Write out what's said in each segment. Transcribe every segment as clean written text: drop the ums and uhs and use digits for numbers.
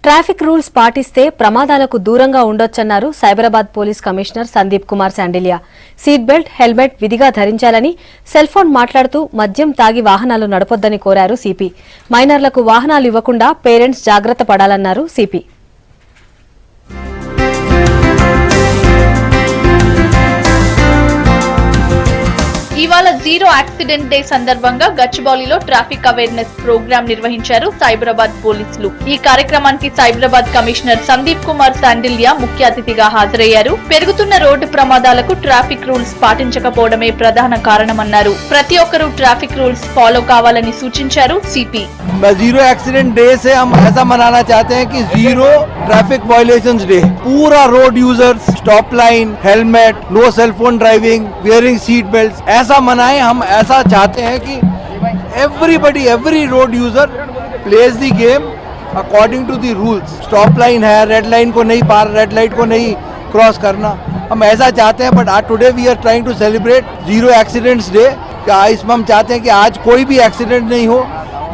Traffic rules పాటిస్తే ప్రమాదాలకు దూరంగా ఉండొచ్చన్నారు Cyberabad police commissioner Sandeep Kumar Sandilya. Seat belt, helmet విధిగా ధరించాలని, సెల్ ఫోన్ మాట్లాడుతూ మద్యం తాగి వాహనాలు నడపొద్దని కోరారు సిపి. మైనర్లకు వాహనాలు ఇవ్వకుండా పేరెంట్స్ జాగ్రత్త పడాలన్నారు సిపి. ఇవాళ జీరో యాక్సిడెంట్ డే సందర్భంగా గచ్చిబౌలిలో ట్రాఫిక్ అవేర్నెస్ ప్రోగ్రాం నిర్వహించారు సైబరాబాద్ పోలీసులు. ఈ కార్యక్రమానికి సైబరాబాద్ కమిషనర్ సందీప్ కుమార్ శాండిలియా ముఖ్య అతిథిగా హాజరయ్యారు. పెరుగుతున్న రోడ్డు ప్రమాదాలకు ట్రాఫిక్ రూల్స్ పాటించకపోవడమే ప్రధాన కారణమన్నారు. ప్రతి ఒక్కరూ ట్రాఫిక్ రూల్స్ ఫాలో కావాలని సూచించారు సిపి. जीरो एक्सीडेंट डे से हम ऐसा मनाना चाहते हैं कि जीरो ट्रैफिक वायलेशंस डे. पूरा road users stop line, helmet, no cell phone driving, wearing seat belt ऐसा मनाएं. हम ऐसा चाहते हैं कि everybody, every road user plays the game according to the rules. Stop line है, रेड लाइन को नहीं पार, रेड लाइट को नहीं क्रॉस करना, हम ऐसा चाहते हैं. बट आज today we are trying to celebrate zero accidents day. इसमें हम चाहते हैं कि आज कोई भी एक्सीडेंट नहीं हो.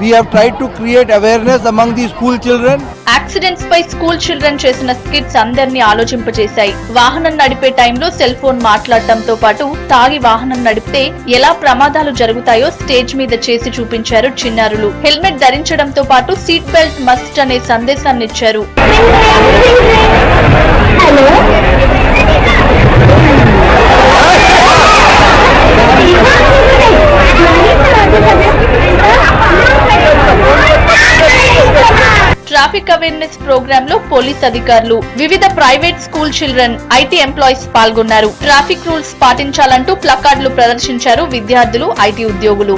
We have tried to create awareness among the school children. Accidents పై స్కూల్ చిల్డ్రన్ చేసిన స్కిట్స్ అందరినీ ఆలోచింపజేశాయి. వాహనం నడిపే టైంలో సెల్ ఫోన్ మాట్లాడటంతో పాటు తాగి వాహనం నడిపితే ఎలా ప్రమాదాలు జరుగుతాయో స్టేజ్ మీద చేసి చూపించారు చిన్నారులు. హెల్మెట్ ధరించడంతో పాటు సీట్ బెల్ట్ మస్ట్ అనే సందేశాన్ని ఇచ్చారు. ట్రాఫిక్ అవేర్నెస్ ప్రోగ్రామ్ లో పోలీస్ అధికారులు, వివిధ private school children, IT employees పాల్గొన్నారు. ట్రాఫిక్ రూల్స్ పాటించాలంటూ ప్లకార్డులు ప్రదర్శించారు విద్యార్థులు, ఐటీ ఉద్యోగులు.